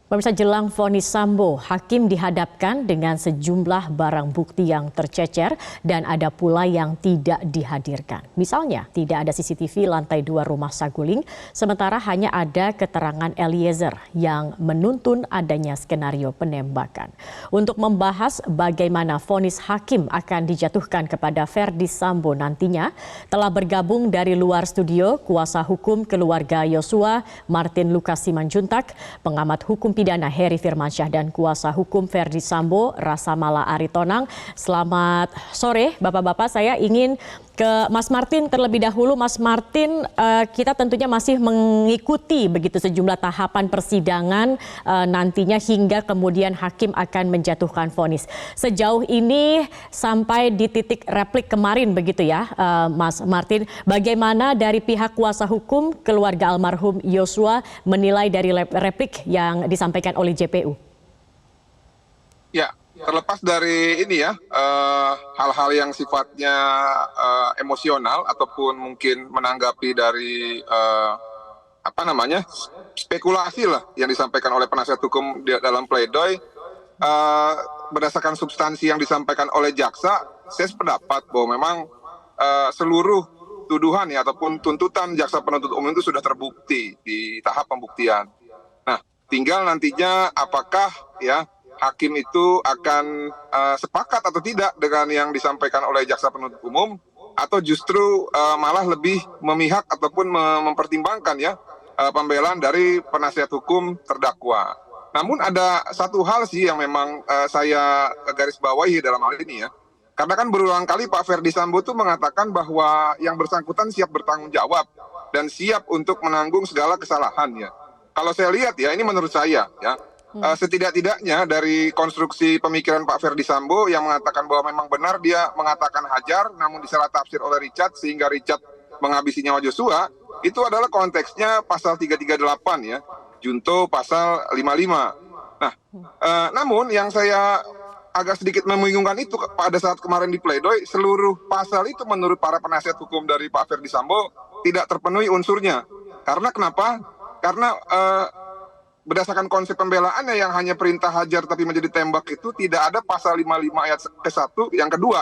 Pemirsa, jelang vonis Sambo, hakim dihadapkan dengan sejumlah barang bukti yang tercecer dan ada pula yang tidak dihadirkan. Misalnya, tidak ada CCTV lantai 2 rumah Saguling, sementara hanya ada keterangan Eliezer yang menuntun adanya skenario penembakan. Untuk membahas bagaimana vonis hakim akan dijatuhkan kepada Verdi Sambo nantinya, telah bergabung dari luar studio kuasa hukum keluarga Yosua, Martin Lukas Simanjuntak, pengamat hukum pidana Heri Firmansyah dan kuasa hukum Verdi Sambo Rasamala Aritonang. Selamat sore Bapak-bapak, saya ingin ke Mas Martin terlebih dahulu. Mas Martin, kita tentunya masih mengikuti begitu sejumlah tahapan persidangan nantinya hingga kemudian hakim akan menjatuhkan vonis. Sejauh ini sampai di titik replik kemarin begitu ya Mas Martin, bagaimana dari pihak kuasa hukum keluarga almarhum Yosua menilai dari replik yang disampaikan oleh JPU? Ya, terlepas dari ini ya, hal-hal yang sifatnya emosional ataupun mungkin menanggapi dari spekulasi lah yang disampaikan oleh penasihat hukum dalam pledoi, berdasarkan substansi yang disampaikan oleh jaksa, saya sependapat bahwa memang seluruh tuduhan ya ataupun tuntutan jaksa penuntut umum itu sudah terbukti di tahap pembuktian. Nah, tinggal nantinya apakah ya hakim itu akan sepakat atau tidak dengan yang disampaikan oleh jaksa penuntut umum, atau justru malah lebih memihak ataupun mempertimbangkan ya pembelaan dari penasihat hukum terdakwa. Namun ada satu hal sih yang memang saya garis bawahi dalam hal ini ya. Karena kan berulang kali Pak Verdi Sambo itu mengatakan bahwa yang bersangkutan siap bertanggung jawab dan siap untuk menanggung segala kesalahan ya. Kalau saya lihat ya, ini menurut saya ya, setidak-tidaknya dari konstruksi pemikiran Pak Verdi Sambo yang mengatakan bahwa memang benar dia mengatakan hajar namun disalah tafsir oleh Richard sehingga Richard menghabisi nyawa Joshua, itu adalah konteksnya pasal 338 ya, junto pasal 55. Nah, namun yang saya agak sedikit membingungkan itu pada saat kemarin di pledoi, seluruh pasal itu menurut para penasihat hukum dari Pak Verdi Sambo tidak terpenuhi unsurnya. Karena kenapa? Karena berdasarkan konsep pembelaannya yang hanya perintah hajar tapi menjadi tembak itu tidak ada pasal 55 ayat ke-1 yang kedua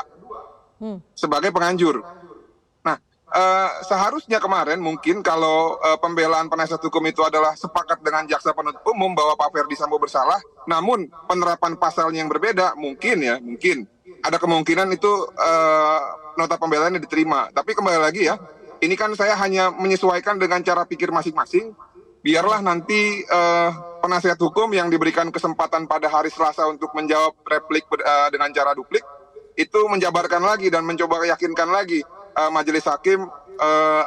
sebagai penganjur. Nah, seharusnya kemarin mungkin kalau pembelaan penasihat hukum itu adalah sepakat dengan jaksa penuntut umum bahwa Pak Verdi Sambo bersalah, namun penerapan pasalnya yang berbeda, mungkin ada kemungkinan itu nota pembelaannya diterima. Tapi kembali lagi ya, ini kan saya hanya menyesuaikan dengan cara pikir masing-masing. Biarlah nanti penasihat hukum yang diberikan kesempatan pada hari Selasa untuk menjawab replik dengan cara duplik, itu menjabarkan lagi dan mencoba meyakinkan lagi majelis hakim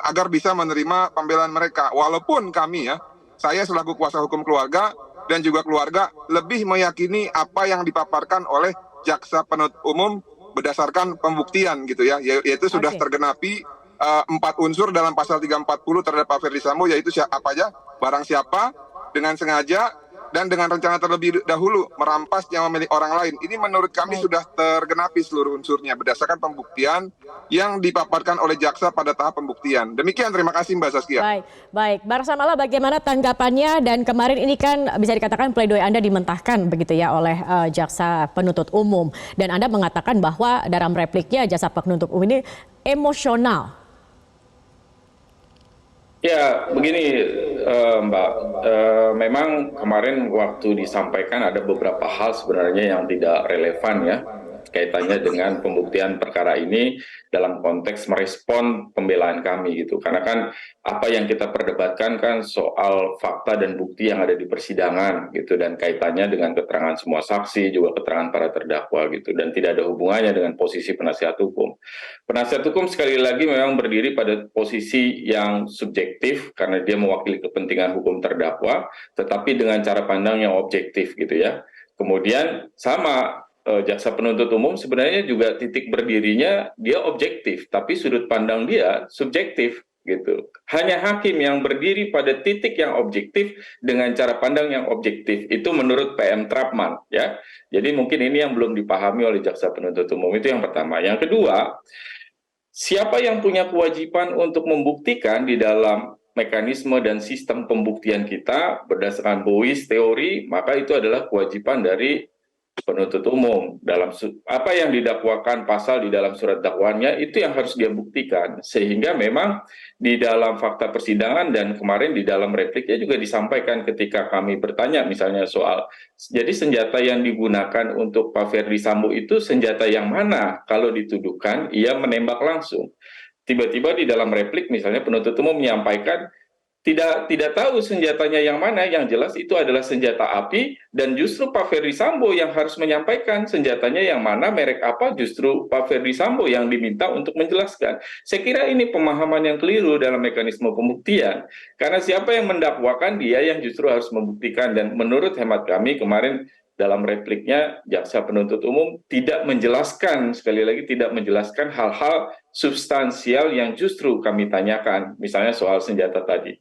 agar bisa menerima pembelaan mereka. Walaupun kami ya, saya selaku kuasa hukum keluarga dan juga keluarga lebih meyakini apa yang dipaparkan oleh jaksa penuntut umum berdasarkan pembuktian gitu ya, yaitu sudah tergenapi 4 unsur dalam pasal 340 terhadap Pak Verdi Sambo, yaitu apa aja, barang siapa, dengan sengaja, dan dengan rencana terlebih dahulu merampas nyawa milik orang lain. Ini menurut kami sudah tergenapi seluruh unsurnya berdasarkan pembuktian yang dipaparkan oleh jaksa pada tahap pembuktian. Demikian, terima kasih Mbak Saskia. Baik. Mbak Rasamala, bagaimana tanggapannya? Dan kemarin ini kan bisa dikatakan pledoi Anda dimentahkan begitu ya oleh jaksa penuntut umum. Dan Anda mengatakan bahwa dalam repliknya jaksa penuntut umum ini emosional. Ya, begini Mbak, memang kemarin waktu disampaikan ada beberapa hal sebenarnya yang tidak relevan ya, kaitannya dengan pembuktian perkara ini dalam konteks merespon pembelaan kami gitu. Karena kan apa yang kita perdebatkan kan soal fakta dan bukti yang ada di persidangan gitu, dan kaitannya dengan keterangan semua saksi, juga keterangan para terdakwa gitu, dan tidak ada hubungannya dengan posisi penasihat hukum. Penasihat hukum sekali lagi memang berdiri pada posisi yang subjektif karena dia mewakili kepentingan hukum terdakwa, tetapi dengan cara pandang yang objektif gitu ya. Kemudian sama jaksa penuntut umum sebenarnya juga titik berdirinya dia objektif, tapi sudut pandang dia subjektif gitu. Hanya hakim yang berdiri pada titik yang objektif dengan cara pandang yang objektif. Itu menurut PM Trapman ya. Jadi mungkin ini yang belum dipahami oleh jaksa penuntut umum, itu yang pertama. Yang kedua, siapa yang punya kewajiban untuk membuktikan di dalam mekanisme dan sistem pembuktian kita berdasarkan Boyce teori, maka itu adalah kewajiban dari penuntut umum. Dalam apa yang didakwakan pasal di dalam surat dakwaannya itu yang harus dia buktikan. Sehingga memang di dalam fakta persidangan dan kemarin di dalam repliknya juga disampaikan ketika kami bertanya misalnya soal, jadi senjata yang digunakan untuk Pak Ferdi Sambo itu senjata yang mana kalau dituduhkan ia menembak langsung. Tiba-tiba di dalam replik misalnya penuntut umum menyampaikan tidak tahu senjatanya yang mana, yang jelas itu adalah senjata api dan justru Pak Ferdi Sambo yang harus menyampaikan senjatanya yang mana, merek apa, justru Pak Ferdi Sambo yang diminta untuk menjelaskan. Saya kira ini pemahaman yang keliru dalam mekanisme pembuktian, karena siapa yang mendakwakan dia yang justru harus membuktikan, dan menurut hemat kami kemarin dalam repliknya jaksa penuntut umum tidak menjelaskan, sekali lagi tidak menjelaskan hal-hal substansial yang justru kami tanyakan, misalnya soal senjata tadi.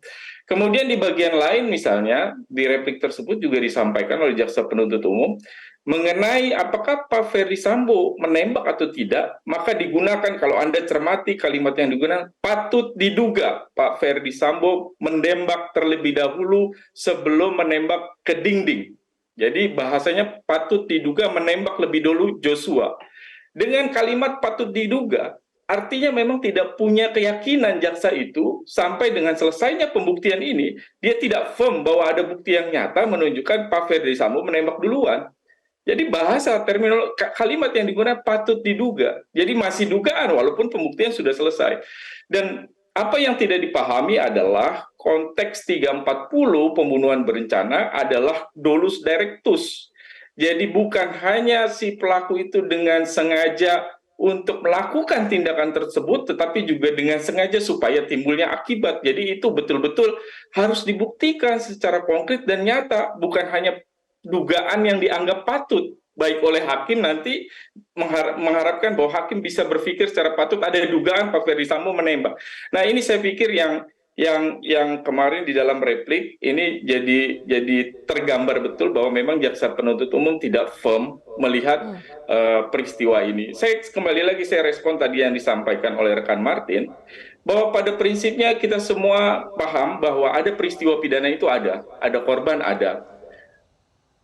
Kemudian di bagian lain misalnya di replik tersebut juga disampaikan oleh jaksa penuntut umum mengenai apakah Pak Ferdi Sambo menembak atau tidak, maka digunakan, kalau Anda cermati kalimat yang digunakan, patut diduga Pak Ferdi Sambo menembak terlebih dahulu sebelum menembak ke dinding. Jadi bahasanya patut diduga menembak lebih dulu Joshua. Dengan kalimat patut diduga, artinya memang tidak punya keyakinan jaksa itu sampai dengan selesainya pembuktian ini, dia tidak firm bahwa ada bukti yang nyata menunjukkan Pak Ferdi Sambo menembak duluan. Jadi bahasa kalimat yang digunakan patut diduga. Jadi masih dugaan walaupun pembuktian sudah selesai. Dan apa yang tidak dipahami adalah konteks 340 pembunuhan berencana adalah dolus directus. Jadi bukan hanya si pelaku itu dengan sengaja untuk melakukan tindakan tersebut, tetapi juga dengan sengaja supaya timbulnya akibat. Jadi itu betul-betul harus dibuktikan secara konkret dan nyata, bukan hanya dugaan yang dianggap patut, baik oleh hakim nanti mengharapkan bahwa hakim bisa berpikir secara patut ada dugaan Pak Ferdi Sambo menembak. Nah ini saya pikir yang kemarin di dalam replik ini jadi tergambar betul bahwa memang jaksa penuntut umum tidak firm melihat peristiwa ini. Saya kembali lagi saya respon tadi yang disampaikan oleh rekan Martin, bahwa pada prinsipnya kita semua paham bahwa ada peristiwa pidana itu ada korban ada.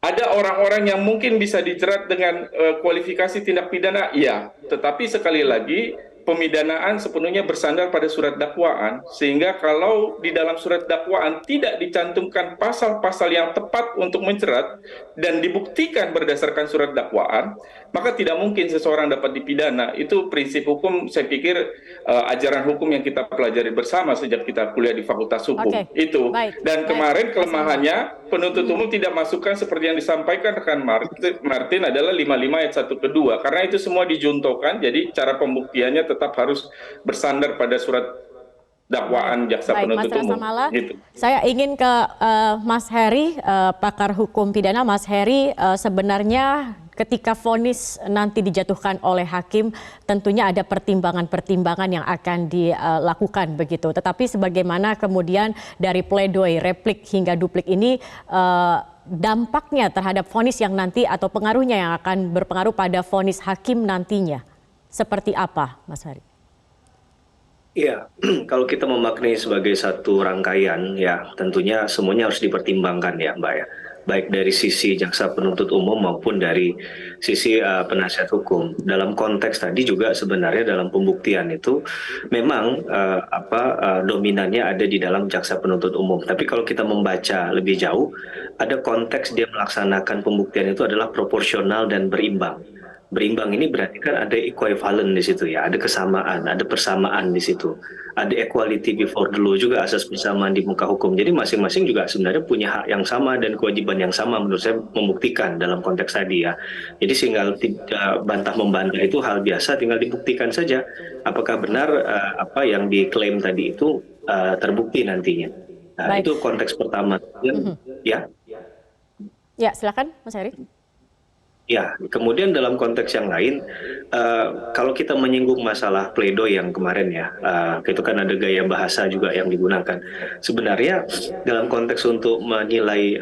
Ada orang-orang yang mungkin bisa dijerat dengan kualifikasi tindak pidana, iya. Tetapi sekali lagi, pemidanaan sepenuhnya bersandar pada surat dakwaan, sehingga kalau di dalam surat dakwaan tidak dicantumkan pasal-pasal yang tepat untuk menjerat dan dibuktikan berdasarkan surat dakwaan, maka tidak mungkin seseorang dapat dipidana. Itu prinsip hukum, saya pikir ajaran hukum yang kita pelajari bersama sejak kita kuliah di Fakultas Hukum. Itu. Dan kemarin kelemahannya penuntut umum tidak masukkan seperti yang disampaikan rekan Martin adalah 55 ayat 1 ke 2, karena itu semua dijuntokan, jadi cara pembuktiannya tetap harus bersandar pada surat dakwaan jaksa penuntut umum. Gitu. Saya ingin ke Mas Heri, pakar hukum pidana. Mas Heri, sebenarnya ketika vonis nanti dijatuhkan oleh hakim, tentunya ada pertimbangan-pertimbangan yang akan dilakukan begitu. Tetapi sebagaimana kemudian dari pledoi, replik hingga duplik ini, dampaknya terhadap vonis yang nanti atau pengaruhnya yang akan berpengaruh pada vonis hakim nantinya, seperti apa, Mas Heri? Iya, kalau kita memaknai sebagai satu rangkaian, ya tentunya semuanya harus dipertimbangkan ya Mbak ya. Baik dari sisi jaksa penuntut umum maupun dari sisi penasihat hukum. Dalam konteks tadi juga sebenarnya dalam pembuktian itu memang dominannya ada di dalam jaksa penuntut umum. Tapi kalau kita membaca lebih jauh, ada konteks dia melaksanakan pembuktian itu adalah proporsional dan berimbang. Berimbang ini berarti kan ada equivalent di situ ya, ada kesamaan, ada persamaan di situ. Ada equality before the law juga, asas persamaan di muka hukum. Jadi masing-masing juga sebenarnya punya hak yang sama dan kewajiban yang sama menurut saya membuktikan dalam konteks tadi ya. Jadi tinggal tidak bantah-membantah itu hal biasa, tinggal dibuktikan saja apakah benar apa yang diklaim tadi itu terbukti nantinya. Nah, itu konteks pertama. Ya. Ya, silakan Mas Heri. Ya, kemudian dalam konteks yang lain, kalau kita menyinggung masalah pledoi yang kemarin ya, itu kan ada gaya bahasa juga yang digunakan. Sebenarnya dalam konteks untuk menilai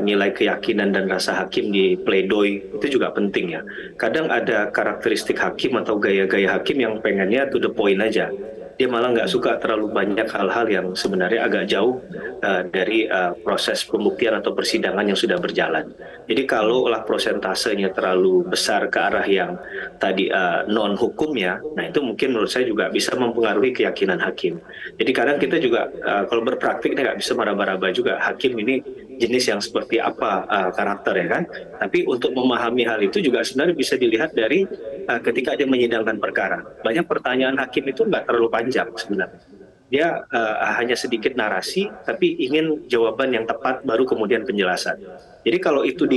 nilai keyakinan dan rasa hakim di pledoi itu juga penting ya. Kadang ada karakteristik hakim atau gaya-gaya hakim yang pengennya to the point aja. dia malah nggak suka terlalu banyak hal-hal yang sebenarnya agak jauh dari proses pembuktian atau persidangan yang sudah berjalan. Jadi kalaulah prosentasenya terlalu besar ke arah yang tadi non hukumnya, nah itu mungkin menurut saya juga bisa mempengaruhi keyakinan hakim. Jadi kadang kita juga kalau berpraktik nggak bisa meraba-raba juga hakim ini jenis yang seperti apa karakter ya kan. Tapi untuk memahami hal itu juga sebenarnya bisa dilihat dari ketika dia menyidangkan perkara. Banyak pertanyaan hakim itu nggak terlalu panjang sebenarnya. Dia hanya sedikit narasi, tapi ingin jawaban yang tepat baru kemudian penjelasan. Jadi kalau itu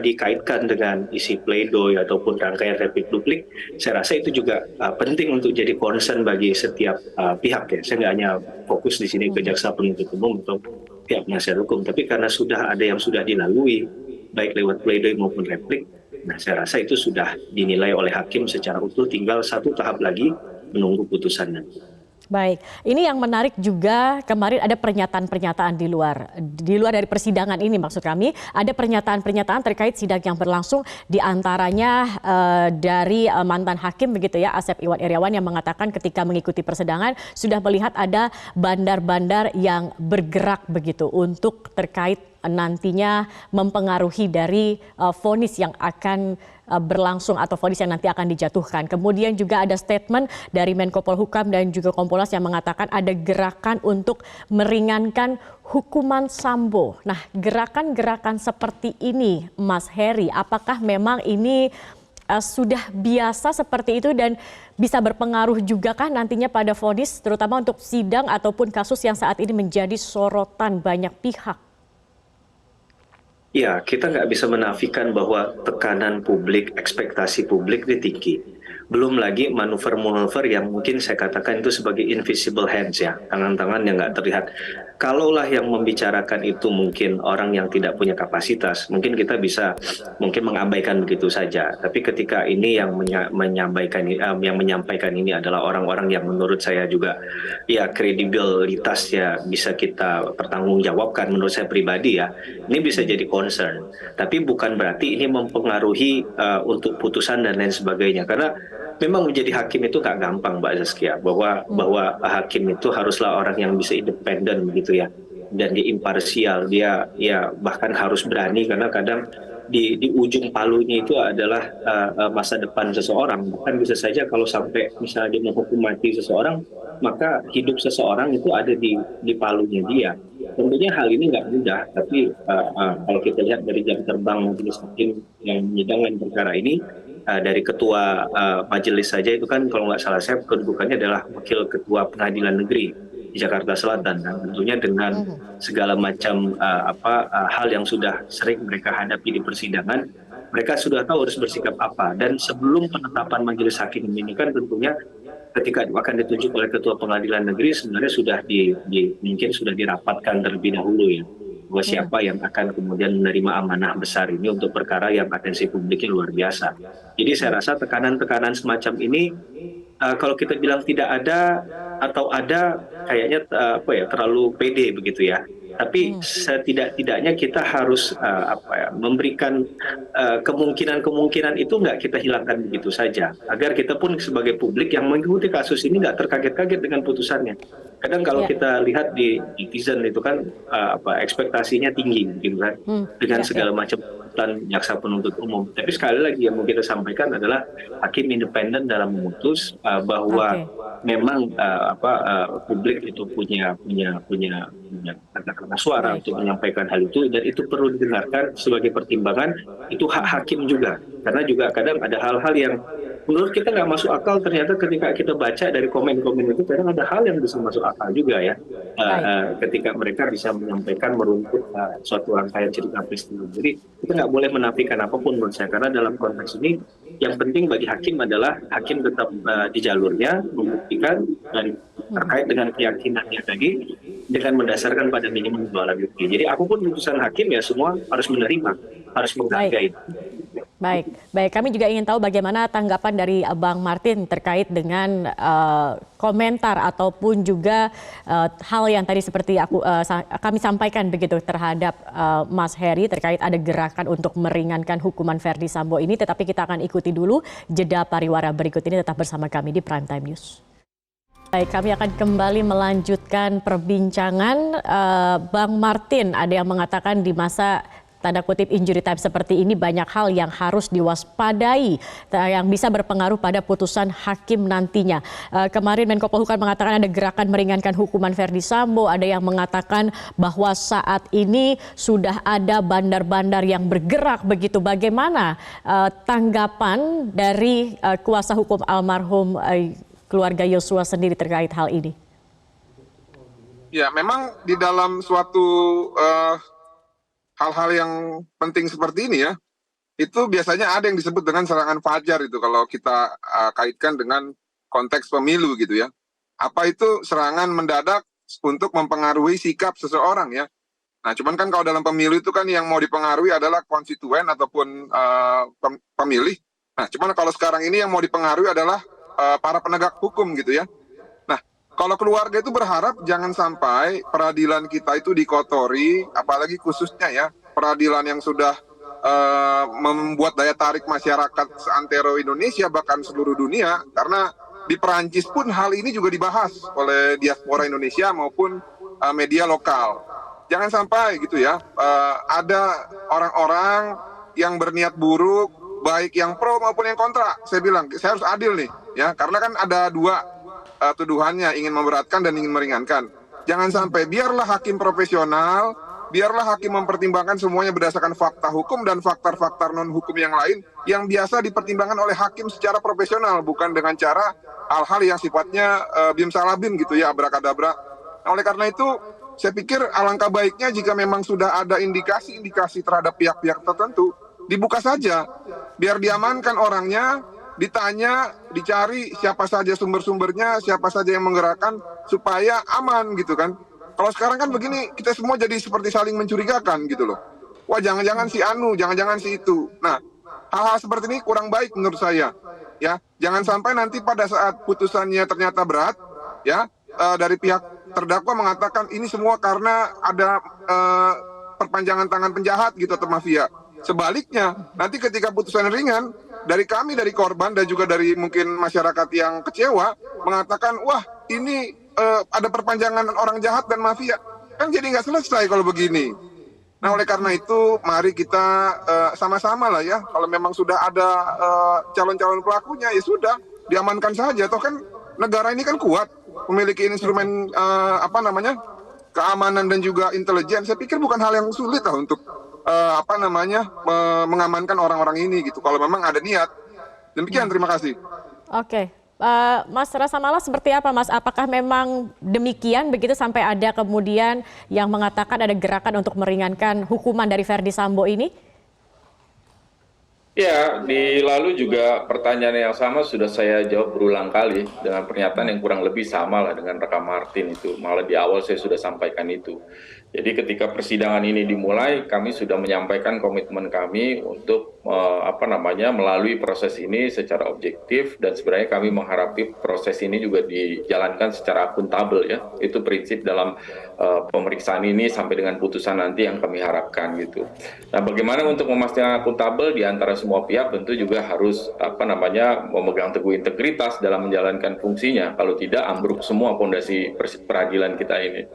dikaitkan dengan isi pledoi ataupun rangkaian replik duplik, saya rasa itu juga penting untuk jadi concern bagi setiap pihak ya. Saya nggak hanya fokus di sini ke jaksa penuntut umum atau pihak penasihat hukum, tapi karena sudah ada yang sudah dilalui, baik lewat pledoi maupun replik, nah saya rasa itu sudah dinilai oleh hakim secara utuh, tinggal satu tahap lagi menunggu putusannya. Baik, ini yang menarik juga kemarin ada pernyataan-pernyataan di luar dari persidangan ini, maksud kami ada pernyataan-pernyataan terkait sidang yang berlangsung, diantaranya dari mantan hakim begitu ya, Asep Iwan Iryawan, yang mengatakan ketika mengikuti persidangan sudah melihat ada bandar-bandar yang bergerak begitu untuk terkait nantinya mempengaruhi dari vonis yang akan berlangsung atau vonis yang nanti akan dijatuhkan. Kemudian juga ada statement dari Menko Polhukam dan juga Kompolnas yang mengatakan ada gerakan untuk meringankan hukuman Sambo. Nah, gerakan-gerakan seperti ini, Mas Heri, apakah memang ini sudah biasa seperti itu dan bisa berpengaruh juga kah nantinya pada vonis, terutama untuk sidang ataupun kasus yang saat ini menjadi sorotan banyak pihak? Ya, kita nggak bisa menafikan bahwa tekanan publik, ekspektasi publik ini tinggi. Belum lagi manuver-manuver yang mungkin saya katakan itu sebagai invisible hands ya, tangan-tangan yang nggak terlihat. Kalaulah yang membicarakan itu mungkin orang yang tidak punya kapasitas, mungkin kita bisa mengabaikan begitu saja. Tapi ketika ini yang menyampaikan ini adalah orang-orang yang menurut saya juga ya kredibilitasnya bisa kita pertanggungjawabkan menurut saya pribadi ya. Ini bisa jadi concern. Tapi bukan berarti ini mempengaruhi untuk putusan dan lain sebagainya. Karena memang menjadi hakim itu nggak gampang, Mbak Zaskia, bahwa hakim itu haruslah orang yang bisa independen begitu ya, dan dia imparsial, dia ya bahkan harus berani, karena kadang di ujung palunya itu adalah masa depan seseorang. Bahkan bisa saja kalau sampai misalnya dia menghukum mati seseorang, maka hidup seseorang itu ada di palunya dia. Tentunya hal ini nggak mudah, tapi kalau kita lihat dari jam terbang majelis hakim yang menyidangkan perkara ini, dari ketua majelis saja itu kan kalau nggak salah saya kedudukannya adalah wakil ketua pengadilan negeri di Jakarta Selatan, dan tentunya dengan segala macam hal yang sudah sering mereka hadapi di persidangan, mereka sudah tahu harus bersikap apa. Dan sebelum penetapan majelis hakim ini kan tentunya ketika akan ditunjuk oleh ketua pengadilan negeri sebenarnya sudah mungkin sudah dirapatkan terlebih dahulu ya, bahwa siapa yang akan kemudian menerima amanah besar ini untuk perkara yang atensi publiknya luar biasa. Jadi saya rasa tekanan-tekanan semacam ini kalau kita bilang tidak ada atau ada, kayaknya terlalu pede begitu ya. Tapi setidak-tidaknya kita harus memberikan kemungkinan-kemungkinan itu nggak kita hilangkan begitu saja, agar kita pun sebagai publik yang mengikuti kasus ini nggak terkaget-kaget dengan putusannya. Kadang kalau kita lihat di netizen itu kan ekspektasinya tinggi gitu kan, dengan segala macam tuntutan jaksa penuntut umum. Tapi sekali lagi yang mau kita sampaikan adalah hakim independen dalam memutus bahwa memang publik itu punya kata-kata suara untuk menyampaikan hal itu, dan itu perlu didengarkan sebagai pertimbangan. Itu hak hakim juga, karena juga kadang ada hal-hal yang menurut kita nggak masuk akal, ternyata ketika kita baca dari komen-komen itu kadang ada hal yang bisa masuk akal juga ya, ketika mereka bisa menyampaikan meruntut suatu rangkaian cerita peristiwa. Jadi kita nggak boleh menafikan apapun menurut saya, karena dalam konteks ini yang penting bagi hakim adalah hakim tetap di jalurnya membuktikan dan terkait dengan keyakinannya tadi dengan mendasarkan pada minimum 2 alat bukti. Jadi apapun putusan hakim ya semua harus menerima, harus menghargai. Baik. Kami juga ingin tahu bagaimana tanggapan dari Bang Martin terkait dengan komentar ataupun juga hal yang tadi seperti kami sampaikan begitu terhadap Mas Heri terkait ada gerakan untuk meringankan hukuman Verdi Sambo ini. Tetapi kita akan ikuti dulu jeda pariwara berikut ini, tetap bersama kami di Prime Time News. Baik, kami akan kembali melanjutkan perbincangan. Bang Martin, ada yang mengatakan di masa tanda kutip injury time seperti ini banyak hal yang harus diwaspadai yang bisa berpengaruh pada putusan hakim nantinya. Kemarin Menko Polhukam mengatakan ada gerakan meringankan hukuman Verdi Sambo, ada yang mengatakan bahwa saat ini sudah ada bandar-bandar yang bergerak begitu. Bagaimana tanggapan dari kuasa hukum almarhum keluarga Yosua sendiri terkait hal ini? Ya, memang di dalam suatu hal-hal yang penting seperti ini ya, itu biasanya ada yang disebut dengan serangan fajar itu kalau kita kaitkan dengan konteks pemilu gitu ya. Apa itu serangan mendadak untuk mempengaruhi sikap seseorang ya. Nah, cuman kan kalau dalam pemilu itu kan yang mau dipengaruhi adalah konstituen ataupun pemilih. Nah, cuman kalau sekarang ini yang mau dipengaruhi adalah para penegak hukum gitu ya. Nah, kalau keluarga itu berharap jangan sampai peradilan kita itu dikotori, apalagi khususnya ya peradilan yang sudah membuat daya tarik masyarakat seantero Indonesia bahkan seluruh dunia, karena di Perancis pun hal ini juga dibahas oleh diaspora Indonesia maupun media lokal. Jangan sampai gitu ya ada orang-orang yang berniat buruk, baik yang pro maupun yang kontra. Saya bilang saya harus adil nih ya, karena kan ada dua tuduhannya, ingin memberatkan dan ingin meringankan. Jangan sampai, biarlah hakim profesional, biarlah hakim mempertimbangkan semuanya berdasarkan fakta hukum dan faktor-faktor non-hukum yang lain yang biasa dipertimbangkan oleh hakim secara profesional, bukan dengan cara hal-hal yang sifatnya bim salabim gitu ya, abrakadabra. Nah, oleh karena itu, saya pikir alangkah baiknya jika memang sudah ada indikasi-indikasi terhadap pihak-pihak tertentu, dibuka saja, biar diamankan orangnya, ditanya, dicari siapa saja sumber-sumbernya, siapa saja yang menggerakkan, supaya aman gitu kan. Kalau sekarang kan begini, kita semua jadi seperti saling mencurigakan gitu loh. Wah, jangan-jangan si Anu, jangan-jangan si itu. Nah, hal-hal seperti ini kurang baik menurut saya. Ya, jangan sampai nanti pada saat putusannya ternyata berat, ya, dari pihak terdakwa mengatakan ini semua karena ada perpanjangan tangan penjahat gitu atau mafia. Sebaliknya, nanti ketika putusan ringan, dari kami, dari korban dan juga dari mungkin masyarakat yang kecewa mengatakan, wah ini ada perpanjangan orang jahat dan mafia. Kan jadi nggak selesai kalau begini. Nah, oleh karena itu mari kita sama-sama lah ya, kalau memang sudah ada calon-calon pelakunya ya sudah diamankan saja. Toh kan negara ini kan kuat, memiliki instrumen keamanan dan juga intelijen. Saya pikir bukan hal yang sulit lah untuk mengamankan orang-orang ini gitu, kalau memang ada niat. Demikian, terima kasih. Oke, Mas Rasa Mala seperti apa Mas? Apakah memang demikian begitu sampai ada kemudian yang mengatakan ada gerakan untuk meringankan hukuman dari Verdi Sambo ini? Ya, di lalu juga pertanyaan yang sama sudah saya jawab berulang kali dengan pernyataan yang kurang lebih sama lah dengan rekan Martin itu. Malah di awal saya sudah sampaikan itu. Jadi ketika persidangan ini dimulai, kami sudah menyampaikan komitmen kami untuk melalui proses ini secara objektif, dan sebenarnya kami mengharapkan proses ini juga dijalankan secara akuntabel ya. Itu prinsip dalam pemeriksaan ini sampai dengan putusan nanti yang kami harapkan gitu. Nah, bagaimana untuk memastikan akuntabel di antara semua pihak, tentu juga harus memegang teguh integritas dalam menjalankan fungsinya. Kalau tidak, ambruk semua fondasi peradilan kita ini.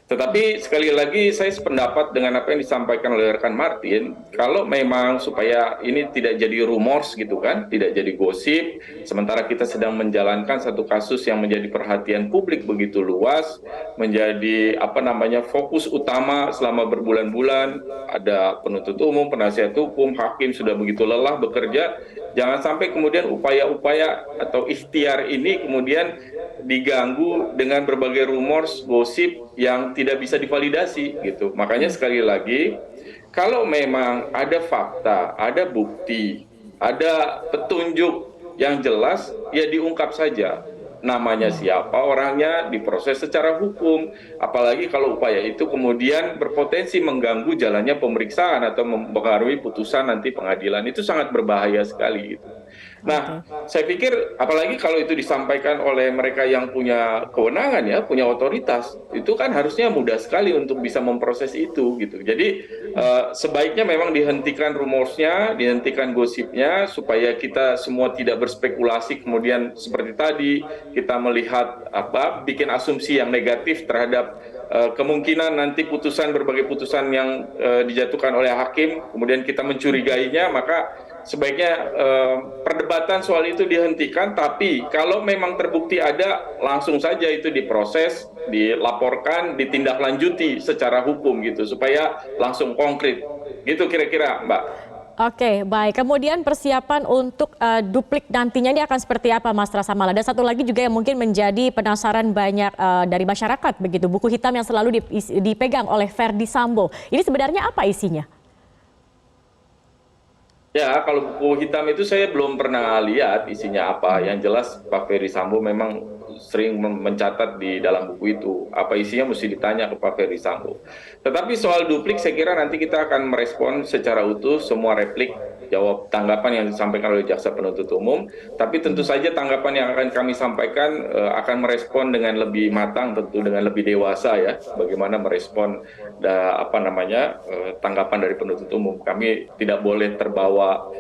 Tetapi sekali lagi saya sependapat dengan apa yang disampaikan oleh rekan Martin, kalau memang supaya ini tidak jadi rumors gitu kan, tidak jadi gosip, sementara kita sedang menjalankan satu kasus yang menjadi perhatian publik begitu luas, menjadi fokus utama selama berbulan-bulan, ada penuntut umum, penasihat hukum, hakim sudah begitu lelah bekerja, jangan sampai kemudian upaya-upaya atau ikhtiar ini kemudian diganggu dengan berbagai rumors, gosip yang tidak bisa divalidasi gitu. Makanya sekali lagi, kalau memang ada fakta, ada bukti, ada petunjuk yang jelas, ya diungkap saja. Namanya siapa orangnya, diproses secara hukum. Apalagi kalau upaya itu kemudian berpotensi mengganggu jalannya pemeriksaan atau mempengaruhi putusan nanti pengadilan, itu sangat berbahaya sekali gitu. Nah, saya pikir apalagi kalau itu disampaikan oleh mereka yang punya kewenangan ya, punya otoritas, itu kan harusnya mudah sekali untuk bisa memproses itu gitu. Jadi sebaiknya memang dihentikan rumorsnya, dihentikan gosipnya supaya kita semua tidak berspekulasi kemudian seperti tadi kita melihat bikin asumsi yang negatif terhadap kemungkinan nanti berbagai putusan yang dijatuhkan oleh hakim, kemudian kita mencurigainya, maka sebaiknya perdebatan soal itu dihentikan, tapi kalau memang terbukti ada, langsung saja itu diproses, dilaporkan, ditindaklanjuti secara hukum gitu, supaya langsung konkret. Gitu kira-kira, Mbak. Oke, baik. Kemudian persiapan untuk duplik nantinya ini akan seperti apa, Mas Rasa Mala? Dan satu lagi juga yang mungkin menjadi penasaran banyak dari masyarakat, begitu, buku hitam yang selalu dipegang oleh Verdi Sambo. Ini sebenarnya apa isinya? Ya, kalau buku hitam itu saya belum pernah lihat isinya apa. Yang jelas Pak Ferry Sambo memang sering mencatat di dalam buku itu. Apa isinya mesti ditanya ke Pak Ferry Sambo. Tetapi soal duplik saya kira nanti kita akan merespon secara utuh semua replik, jawab tanggapan yang disampaikan oleh jaksa penuntut umum. Tapi tentu saja tanggapan yang akan kami sampaikan akan merespon dengan lebih matang, tentu dengan lebih dewasa ya. Bagaimana merespon tanggapan dari penuntut umum. Kami tidak boleh terbawa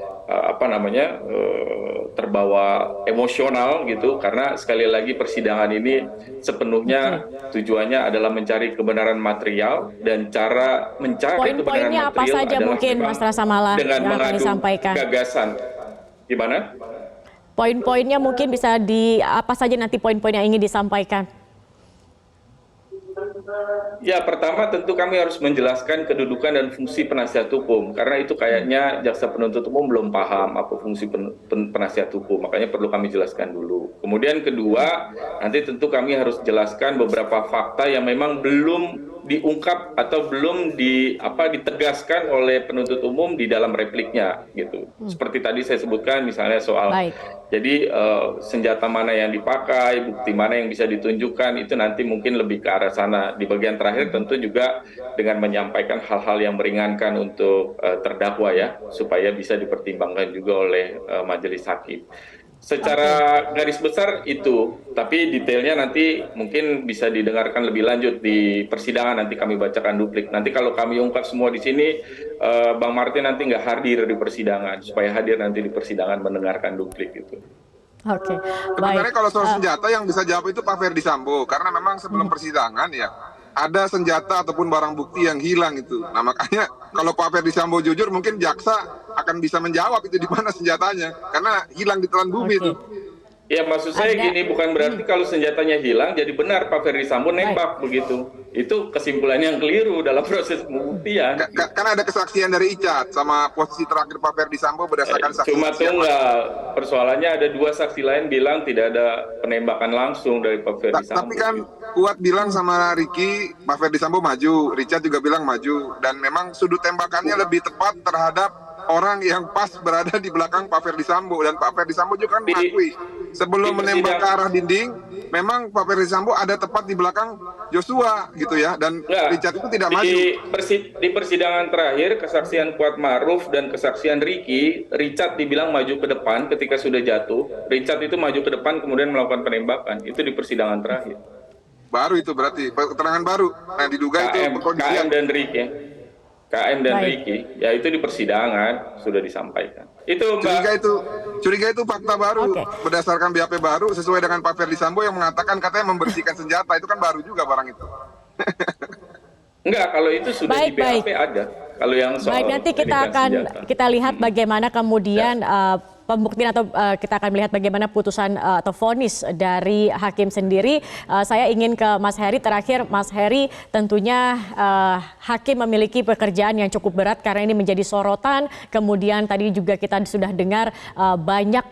emosional gitu, karena sekali lagi persidangan ini sepenuhnya tujuannya adalah mencari kebenaran material, dan cara mencari kebenaran Poin-poinnya material apa saja adalah mungkin Mas Rasa Mala dengan yang akan mengadu disampaikan? gagasan. Gimana? Poin-poinnya mungkin bisa apa saja nanti poin-poin yang ingin disampaikan? Ya, pertama tentu kami harus menjelaskan kedudukan dan fungsi penasihat hukum, karena itu kayaknya jaksa penuntut umum belum paham apa fungsi penasihat hukum, makanya perlu kami jelaskan dulu. Kemudian kedua, nanti tentu kami harus jelaskan beberapa fakta yang memang belum diungkap atau belum ditegaskan oleh penuntut umum di dalam repliknya gitu. Seperti tadi saya sebutkan misalnya soal jadi senjata mana yang dipakai, bukti mana yang bisa ditunjukkan, itu nanti mungkin lebih ke arah sana. Di bagian terakhir tentu juga dengan menyampaikan hal-hal yang meringankan untuk terdakwa ya, supaya bisa dipertimbangkan juga oleh majelis hakim. Secara garis besar itu, tapi detailnya nanti mungkin bisa didengarkan lebih lanjut di persidangan, nanti kami bacakan duplik. Nanti kalau kami ungkap semua di sini, Bang Martin nanti nggak hadir di persidangan, supaya hadir nanti di persidangan mendengarkan duplik itu. Oke, Sebenarnya kalau soal senjata yang bisa jawab itu Pak Ferdi Sambo, karena memang sebelum persidangan ya ada senjata ataupun barang bukti yang hilang itu. Nah makanya kalau Pak Ferdi Sambo jujur, mungkin jaksa akan bisa menjawab itu di mana senjatanya, karena hilang di telan bumi itu. Ya, maksud saya gini, bukan berarti kalau senjatanya hilang jadi benar Pak Ferdi Sambo nembak begitu. Itu kesimpulan yang keliru dalam proses pembuktian. Kan ada kesaksian dari Icat sama posisi terakhir Pak Ferdi Sambo berdasarkan saksi. Cuma tunggal, persoalannya ada dua saksi lain bilang tidak ada penembakan langsung dari Pak Ferdi Sambo. Tapi kan Kuat bilang sama Ricky, Pak Ferdi Sambo maju, Richard juga bilang maju, dan memang sudut tembakannya lebih tepat terhadap orang yang pas berada di belakang Pak Ferdi Sambo, dan Pak Ferdi Sambo juga kan mengakui sebelum menembak ke arah dinding, memang Pak Ferdi Sambo ada tepat di belakang Joshua gitu ya, dan Richard itu tidak maju. Di persidangan terakhir kesaksian Kuat Ma'ruf dan kesaksian Ricky, Richard dibilang maju ke depan ketika sudah jatuh. Richard itu maju ke depan kemudian melakukan penembakan. Itu di persidangan terakhir. Baru itu berarti keterangan baru. Nah diduga itu KM dan Ricky. KM dan Ricky, ya itu di persidangan sudah disampaikan. Itu Mbak. Curiga itu fakta baru berdasarkan BAP baru sesuai dengan Pak Ferdi Sambo yang mengatakan katanya membersihkan senjata, itu kan baru juga barang itu. Enggak, kalau itu sudah di BAP ada. Kalau yang soal nanti kita lihat bagaimana kemudian pembuktian atau kita akan melihat bagaimana putusan atau vonis dari hakim sendiri. Saya ingin ke Mas Heri terakhir. Mas Heri, tentunya hakim memiliki pekerjaan yang cukup berat karena ini menjadi sorotan. Kemudian tadi juga kita sudah dengar banyak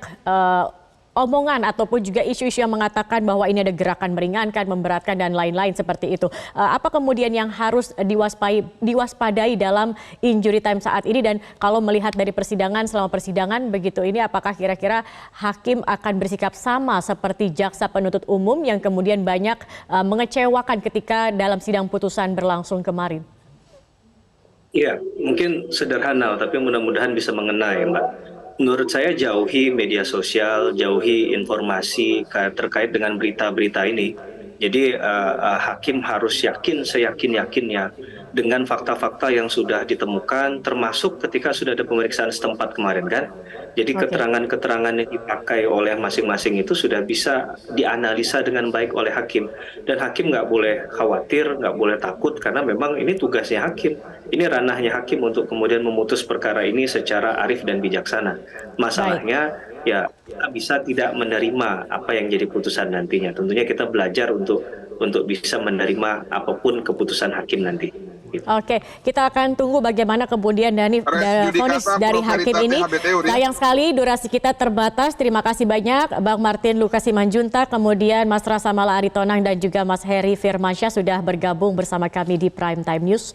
omongan ataupun juga isu-isu yang mengatakan bahwa ini ada gerakan meringankan, memberatkan dan lain-lain seperti itu. Apa kemudian yang harus diwaspadai dalam injury time saat ini, dan kalau melihat dari persidangan, selama persidangan begitu ini, apakah kira-kira hakim akan bersikap sama seperti jaksa penuntut umum yang kemudian banyak mengecewakan ketika dalam sidang putusan berlangsung kemarin? Iya, mungkin sederhana tapi mudah-mudahan bisa mengena ya Mbak. menurut saya jauhi media sosial, jauhi informasi terkait dengan berita-berita ini. Jadi hakim harus yakin seyakin-yakinnya dengan fakta-fakta yang sudah ditemukan, termasuk ketika sudah ada pemeriksaan setempat kemarin kan. Jadi Oke. keterangan-keterangan yang dipakai oleh masing-masing itu sudah bisa dianalisa dengan baik oleh hakim. Dan hakim nggak boleh khawatir, nggak boleh takut, karena memang ini tugasnya hakim. Ini ranahnya hakim untuk kemudian memutus perkara ini secara arif dan bijaksana. Masalahnya ya kita bisa tidak menerima apa yang jadi putusan nantinya. Tentunya kita belajar untuk bisa menerima apapun keputusan hakim nanti. Oke, kita akan tunggu bagaimana kemudian Res vonis judicata dari hakim pro ini. veritate habeas, Sayang sekali durasi kita terbatas. Terima kasih banyak Bang Martin Lucas Simanjuntak, kemudian Mas Rasa Mala Aritonang dan juga Mas Heri Firmansyah sudah bergabung bersama kami di Prime Time News.